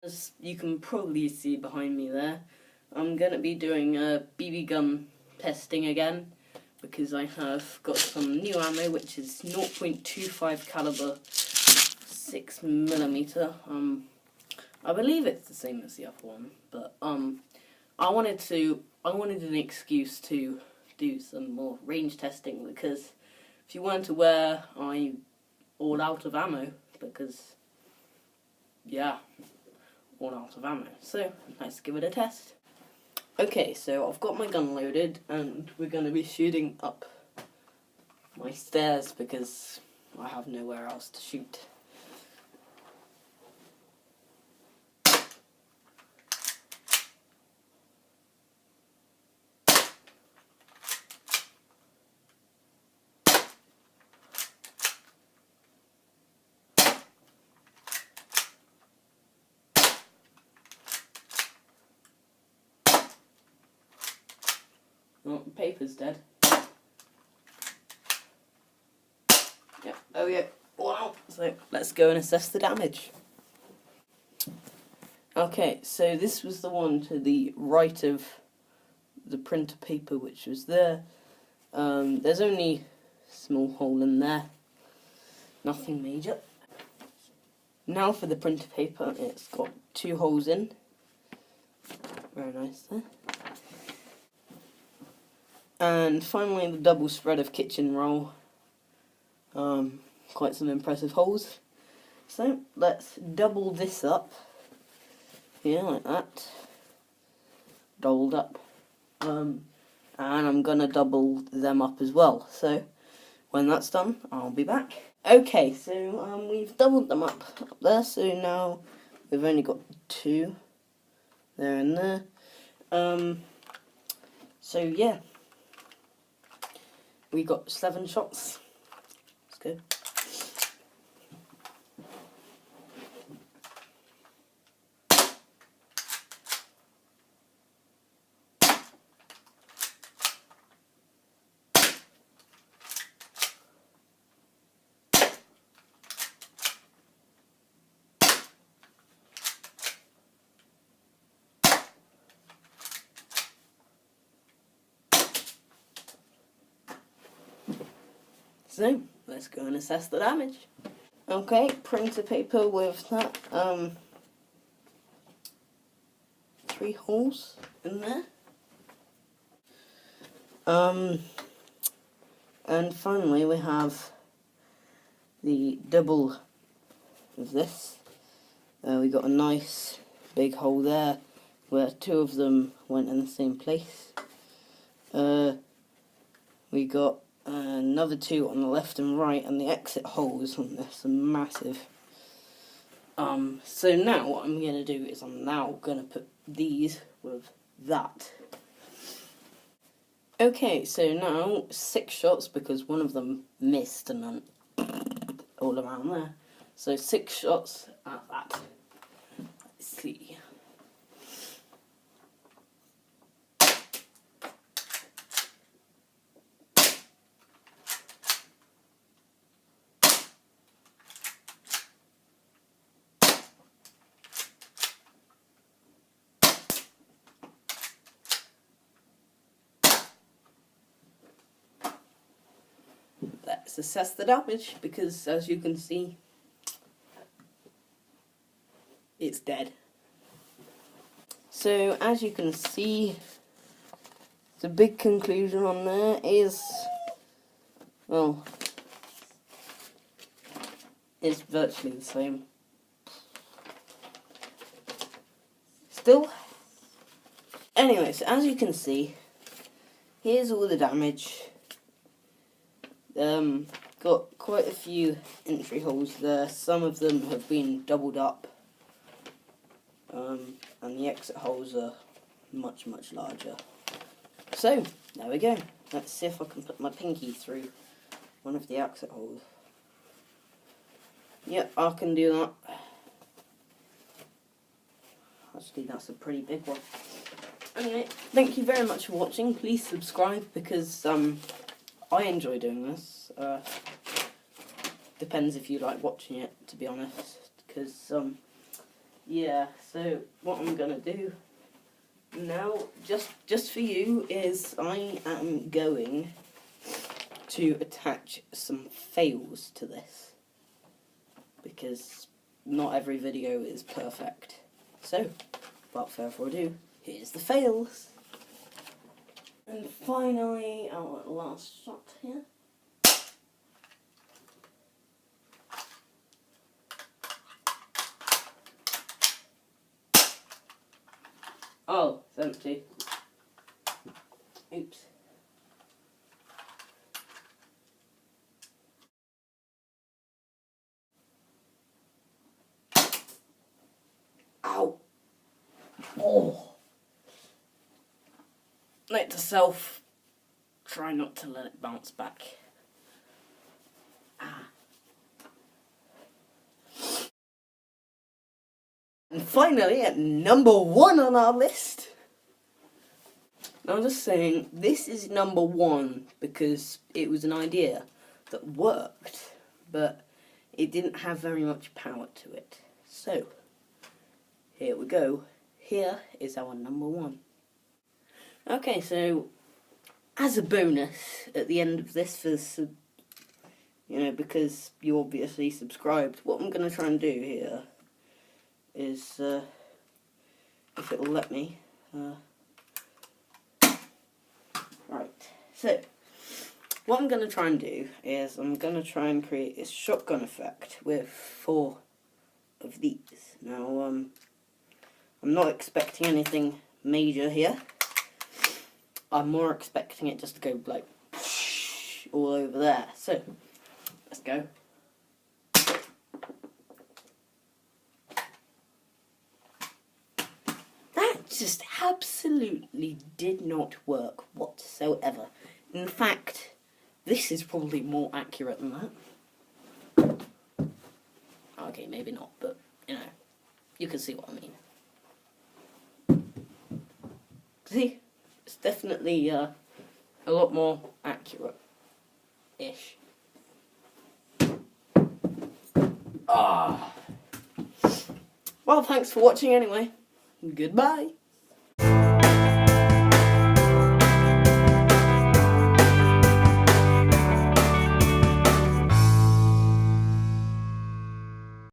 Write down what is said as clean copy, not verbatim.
As you can probably see behind me there, I'm going to be doing a BB gun testing again because I have got some new ammo which is 0.25 caliber 6mm. I believe it's the same as the other one, but I wanted an excuse to do some more range testing because if you weren't aware, I'm all out of ammo because, yeah, all out of ammo. So, let's give it a test. Okay, so I've got my gun loaded and we're going to be shooting up my stairs because I have nowhere else to shoot. Oh, the paper's dead. Yeah. Oh yeah. Wow. So let's go and assess the damage. Okay, so this was the one to the right of the printer paper which was there. There's only a small hole in there. Nothing major. Now for the printer paper, it's got 2 holes in. Very nice there. And finally the double spread of kitchen roll. Quite some impressive holes. So let's double this up. Here, like that. Doubled up. And I'm gonna double them up as well. So when that's done, I'll be back. Okay, so we've doubled them up there, so now we've only got 2 there and there. So yeah, we got 7 shots. That's good. So, let's go and assess the damage. Okay, printer paper with that, 3 holes in there. And finally we have the double of this. We got a nice big hole there where 2 of them went in the same place. We got another 2 on the left and right, and the exit holes on this are massive. So now what I'm going to do is I'm now going to put these with that. Okay, so now 6 shots because one of them missed and then all around there. So 6 shots at that. Let's see. Let's assess the damage because, as you can see, it's dead. So, as you can see, the big conclusion on there is, well, it's virtually the same. Still, anyway, so as you can see, here's all the damage. Got quite a few entry holes there. Some of them have been doubled up, and the exit holes are much larger. So there we go. Let's see if I can put my pinky through one of the exit holes. Yep, I can do that. Actually, that's a pretty big one. Anyway, thank you very much for watching. Please subscribe because I enjoy doing this. Depends if you like watching it, to be honest, because yeah, so what I'm gonna do now, just for you, is I am going to attach some fails to this, because not every video is perfect. So, without further ado, here's the fails. And finally, our last shot here. Oh, it's empty. Oops. Ow. Oh. Note to self, try not to let it bounce back. Ah. And finally, at number 1 on our list. Now, I'm just saying, this is number 1 because it was an idea that worked, but it didn't have very much power to it. So, here we go. Here is our number 1. Okay, so as a bonus at the end of this, because you obviously subscribed, what I'm going to try and do here is, if it'll let me, right, so what I'm going to try and do is I'm going to try and create this shotgun effect with 4 of these. Now, I'm not expecting anything major here. I'm more expecting it just to go like all over there. So, let's go. That just absolutely did not work whatsoever. In fact, this is probably more accurate than that. Okay, maybe not, but, you can see what I mean. See? It's definitely a lot more accurate-ish. Ah. Well, thanks for watching anyway. Goodbye.